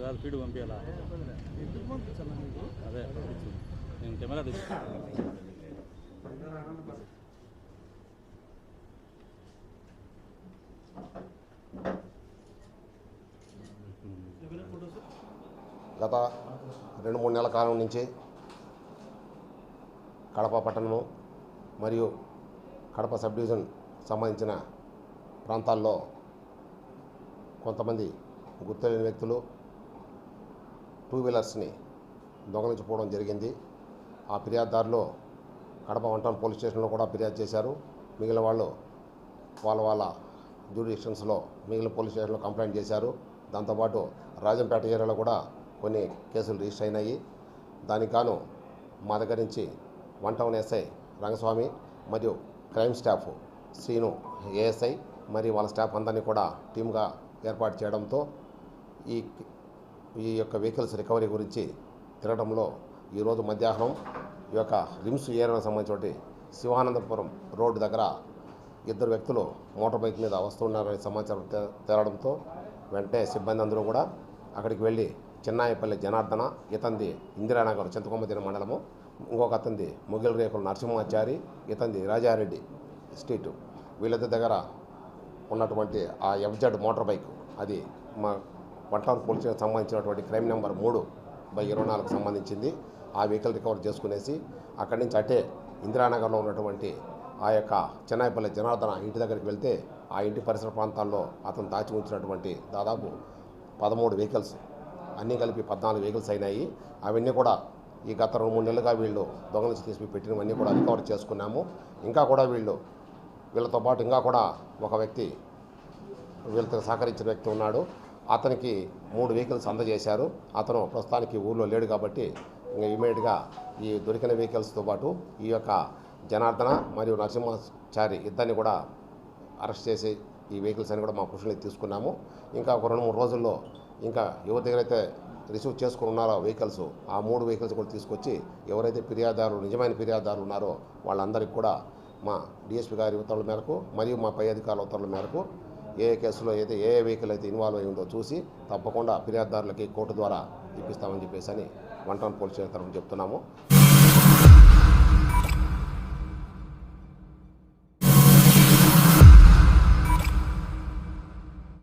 రాదు ఫీడ్ పంపించాలా అదే పంపించు నేను కెమెరా తీసుకుంటాను గత 2-3 నెలల కాలం నుంచి కడప పట్టణము మరియు కడప సబ్ డివిజన్ సంబంధించిన ప్రాంతాల్లో కొంతమంది గుర్తులేని వ్యక్తులు 2 వీలర్స్ని దొంగలించిపోవడం జరిగింది. ఆ ఫిర్యాదుదారులు కడప 1 టౌన్ పోలీస్ స్టేషన్లో కూడా ఫిర్యాదు చేశారు. మిగిలిన వాళ్ళు వాళ్ళ జ్యూరిడిక్షన్స్లో మిగిలిన పోలీస్ స్టేషన్లో కంప్లైంట్ చేశారు. దాంతోపాటు రాజంపేట ఏరియాలో కూడా కొన్ని కేసులు రిజిస్టర్ అయినాయి. దానికి గాను మా దగ్గర నుంచి 1 టౌన్ ఎస్ఐ రంగస్వామి మరియు క్రైమ్ స్టాఫ్ శ్రీను ఏఎస్ఐ మరియు వాళ్ళ స్టాఫ్ అందరినీ కూడా టీమ్గా ఏర్పాటు చేయడంతో ఈ యొక్క వెహికల్స్ రికవరీ గురించి తిరగడంలో ఈరోజు మధ్యాహ్నం ఈ యొక్క రిమ్స్ ఏరియాకు సంబంధించిన శివానందపురం రోడ్డు దగ్గర 2 వ్యక్తులు మోటార్ బైక్ మీద వస్తున్నారనే సమాచారం తేలడంతో వెంటనే సిబ్బంది అందరూ కూడా అక్కడికి వెళ్ళి చిన్నాయపల్లి జనార్దన, ఇతంది ఇందిరానగర్ చింతకొమ్మదిన మండలము, ఇంకొక అతంది ముగిల్ రేకుల నరసింహాచారి, ఇతంది రాజారెడ్డి స్ట్రీటు, వీళ్ళిద్దరి దగ్గర ఉన్నటువంటి ఆ ఎఫ్జెడ్ మోటార్ బైక్ అది మా 1 టౌన్ పోలీస్ స్టేషన్కి సంబంధించినటువంటి క్రైమ్ నెంబర్ 3/24 సంబంధించింది. ఆ వెహికల్ రికవర్ చేసుకునేసి అక్కడి నుంచి అటే ఇందిరానగర్లో ఉన్నటువంటి ఆ యొక్క చెన్నాయిపల్లి జనార్దన ఇంటి దగ్గరికి వెళ్తే ఆ ఇంటి పరిసర ప్రాంతాల్లో అతను దాచి ఉంచినటువంటి దాదాపు 13 వెహికల్స్ అన్నీ కలిపి 14 వెహికల్స్ అయినాయి. అవన్నీ కూడా ఈ గత 2-3 నెలలుగా వీళ్ళు దొంగలించి తీసుకుని పెట్టినవన్నీ కూడా రికవర్ చేసుకున్నాము. ఇంకా కూడా వీళ్ళతో పాటు ఇంకా కూడా ఒక వ్యక్తి వీళ్ళతో సహకరించిన వ్యక్తి ఉన్నాడు. అతనికి 3 వెహికల్స్ అందజేశారు. అతను ప్రస్తుతానికి ఊళ్ళో లేడు కాబట్టి ఇంకా ఇమీడియట్గా ఈ దొరికిన వెహికల్స్తో పాటు ఈ యొక్క జనార్దన మరియు నరసింహాచారి ఇద్దరిని కూడా అరెస్ట్ చేసి ఈ వెహికల్స్ అని కూడా మా పురుషులకి తీసుకున్నాము. ఇంకా ఒక 2-3 రోజుల్లో ఇంకా ఎవరి దగ్గర అయితే రిసీవ్ చేసుకుని ఉన్నారో వెహికల్స్ ఆ 3 వెహికల్స్ కూడా తీసుకొచ్చి ఎవరైతే ఫిర్యాదుదారులు నిజమైన ఫిర్యాదుదారులు ఉన్నారో వాళ్ళందరికీ కూడా మా డిఎస్పీ గారి ఉత్తర్వుల మేరకు మరియు మా పై అధికారుల ఉత్తర్వుల మేరకు ఏ కేసులో అయితే ఏ వెహికల్ అయితే ఇన్వాల్వ్ అయి ఉందో చూసి తప్పకుండా ఫిర్యాదుదారులకి కోర్టు ద్వారా ఇప్పిస్తామని చెప్పేసి 1 టౌన్ పోలీస్ స్టేషన్ తరఫున చెప్తున్నాము.